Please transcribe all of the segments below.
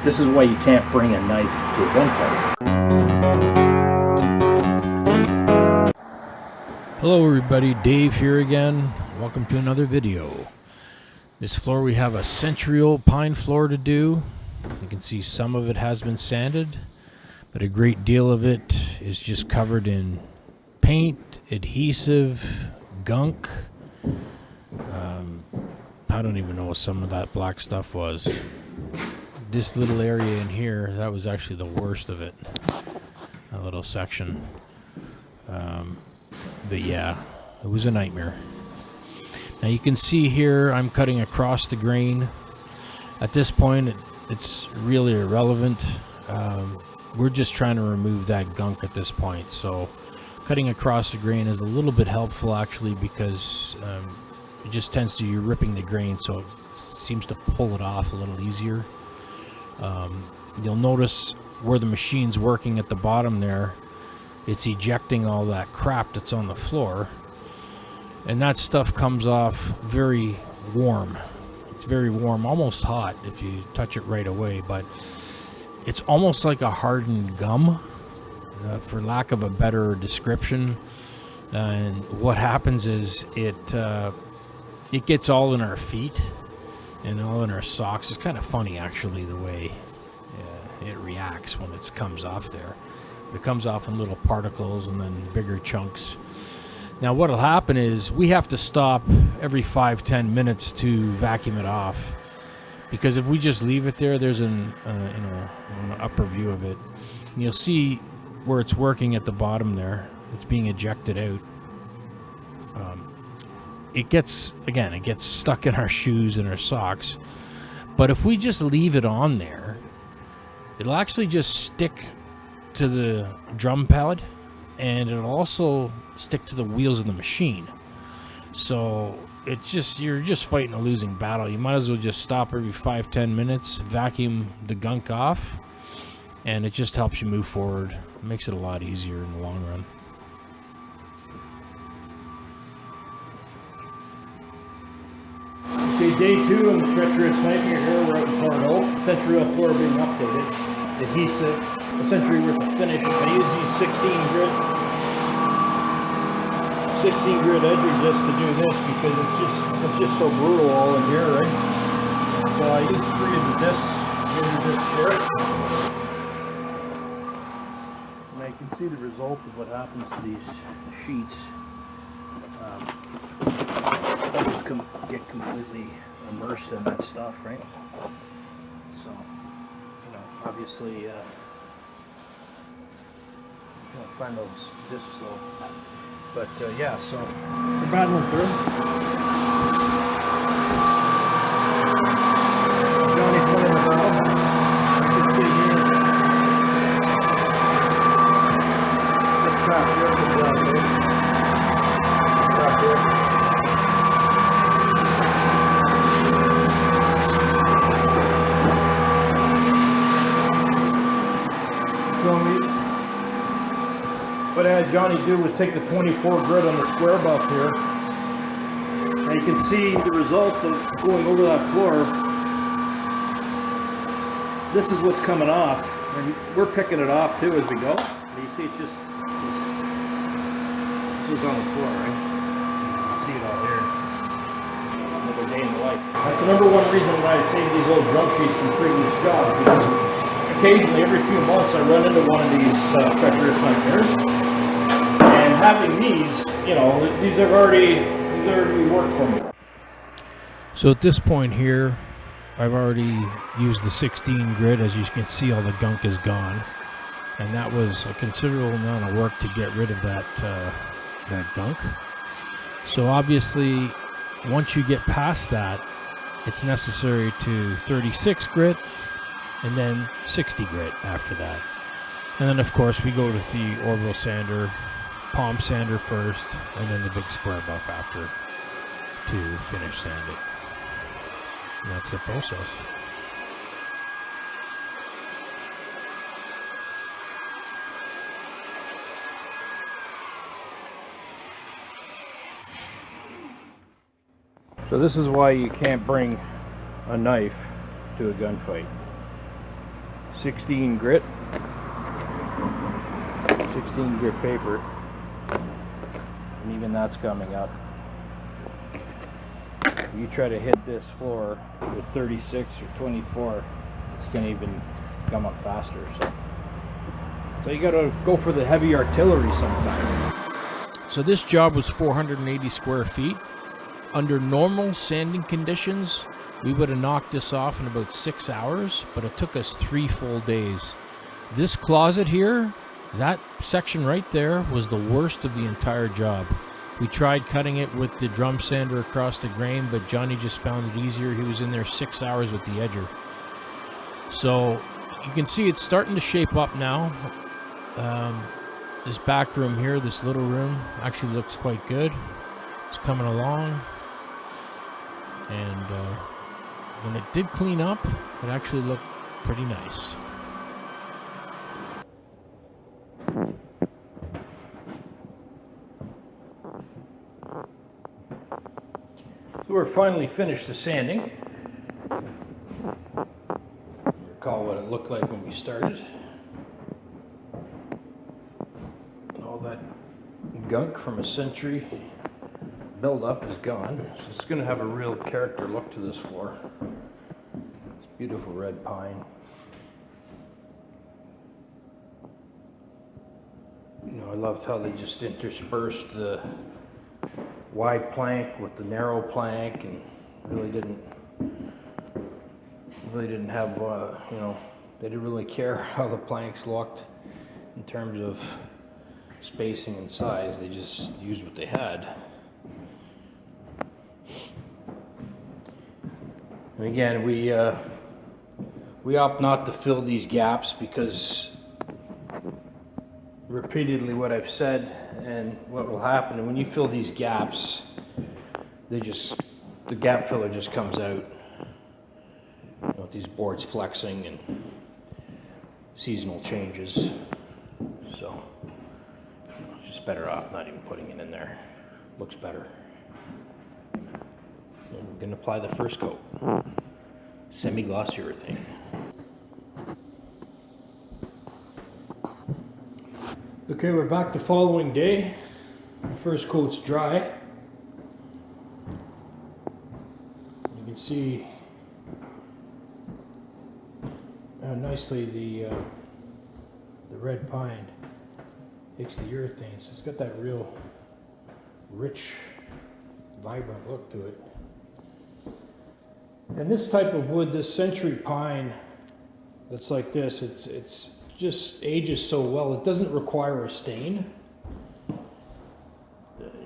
This is why you can't bring a knife to a gunfight. Hello everybody, Dave here again. Welcome to another video. This floor we have a century-old pine floor to do. You can see some of it has been sanded, but a great deal of it is just covered in paint, adhesive, gunk. I don't even know what some of that black stuff was. This little area in here, that was actually the worst of it. A little section. But yeah, it was a nightmare. Now you can see here I'm cutting across the grain. At this point it's really irrelevant. We're just trying to remove that gunk at this point. So cutting across the grain is a little bit helpful actually, because it just tends to, you're ripping the grain, so it seems to pull it off a little easier. You'll notice where the machine's working at the bottom there, it's ejecting all that crap that's on the floor, and that stuff comes off very warm. It's very warm, almost hot if you touch it right away, but it's almost like a hardened gum, for lack of a better description. And what happens is it gets all in our feet and all in our socks. It's kind of funny actually the way it reacts when it comes off there. It comes off in little particles and then bigger chunks. Now what'll happen is we have to stop every 5-10 minutes to vacuum it off, because if we just leave it there, there's an upper view of it, and you'll see where it's working at the bottom there. It's being ejected out. It gets stuck in our shoes and our socks. But if we just leave it on there, it'll actually just stick to the drum pad, and it'll also stick to the wheels of the machine. So you're just fighting a losing battle. You might as well just stop every 5-10 minutes, vacuum the gunk off, and it just helps you move forward. It makes it a lot easier in the long run. Okay, day 2 on the treacherous nightmare here. We're out in Tornado. Century floor being updated. Adhesive, a century worth of finish. I use these 16 grit edges just to do this, because it's just so brutal all in here, right? So I use 3 of the discs here. And I can see the result of what happens to these sheets. They just get completely immersed in that stuff, right? So, obviously, can't find those discs though. But yeah, so we're battling through. Johnny's winning the battle. You can see here. Let's trap here. Good job, Dave. Trap here. What I had Johnny do was take the 24 grit on the square buff here, and you can see the result of going over that floor. This is what's coming off, and we're picking it off too as we go. And you see it's just this is on the floor, right? You can see it all here. Another day in the life. That's the number one reason why I save these old drum sheets from previous jobs, because occasionally, every few months, I run into one of these treacherous nightmares. And having these, these are already worked for me. So at this point here, I've already used the 16 grit. As you can see, all the gunk is gone, and that was a considerable amount of work to get rid of that gunk. So obviously, once you get past that, it's necessary to 36 grit, and then 60 grit after that. And then of course we go to the orbital sander, palm sander first, and then the big square buff after to finish sand it. And that's the process. So this is why you can't bring a knife to a gunfight. 16 grit. 16 grit paper. And even that's coming up. You try to hit this floor with 36 or 24, it's going to even come up faster. So you got to go for the heavy artillery sometimes. So this job was 480 square feet. Under normal sanding conditions, we would have knocked this off in about 6 hours, but it took us 3 full days. This closet here, that section right there, was the worst of the entire job. We tried cutting it with the drum sander across the grain, but Johnny just found it easier. He was in there 6 hours with the edger. So you can see it's starting to shape up now. This back room here, this little room, actually looks quite good. It's coming along. And when it did clean up, it actually looked pretty nice. So we're finally finished the sanding. Recall what it looked like when we started. All that gunk from a century buildup is gone. So it's going to have a real character look to this floor. It's beautiful red pine. You know, I loved how they just interspersed the wide plank with the narrow plank, and really didn't have you know, they didn't really care how the planks looked in terms of spacing and size. They just used what they had. And again, we opt not to fill these gaps because repeatedly what I've said and what will happen, and when you fill these gaps, the gap filler just comes out, you know, with these boards flexing and seasonal changes. So it's just better off not even putting it in there. Looks better. And we're going to apply the first coat, semi-gloss urethane. Okay, we're back the following day. The first coat's dry. You can see how nicely the red pine takes the urethane. So it's got that real rich, vibrant look to it. And this type of wood, this century pine that's like this, it's just ages so well. It doesn't require a stain.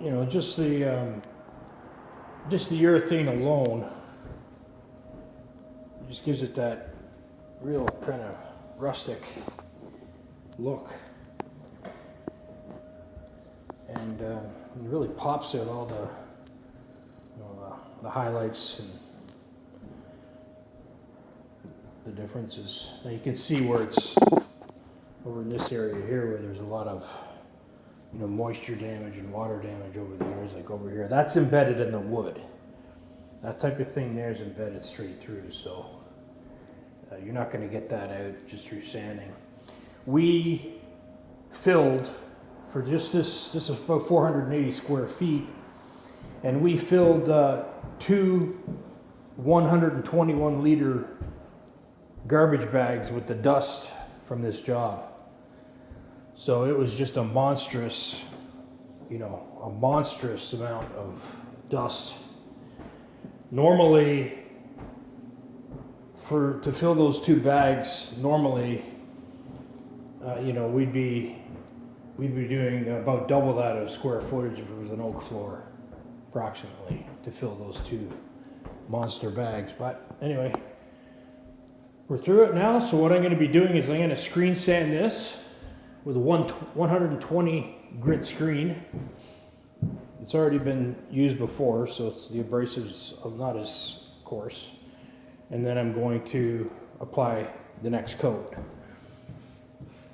You know, just the urethane alone just gives it that real kind of rustic look, and it really pops out all the, you know, the highlights and the differences. Now you can see where it's over in this area here where there's a lot of, you know, moisture damage and water damage over the years, like over here. That's embedded in the wood. That type of thing there is embedded straight through, so you're not going to get that out just through sanding. We filled for just this is about 480 square feet, and we filled 2 121 liter garbage bags with the dust from this job. So it was just a monstrous, you know, a monstrous amount of dust. Normally, to fill those 2 bags, normally, you know, we'd be doing about double that of square footage if it was an oak floor, approximately, to fill those 2 monster bags. But anyway, we're through it now. So what I'm going to be doing is I'm going to screen sand this with a 120 grit screen. It's already been used before, so the abrasives are not as coarse. And then I'm going to apply the next coat.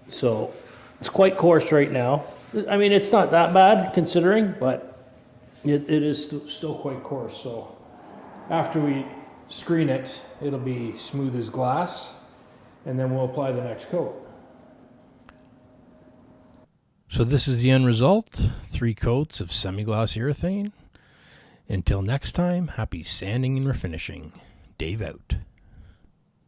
So it's quite coarse right now. I mean, it's not that bad considering, but it is still quite coarse. So after we screen it, it'll be smooth as glass. and then we'll apply the next coat. So this is the end result, 3 coats of semi-gloss urethane. Until next time, happy sanding and refinishing. Dave out.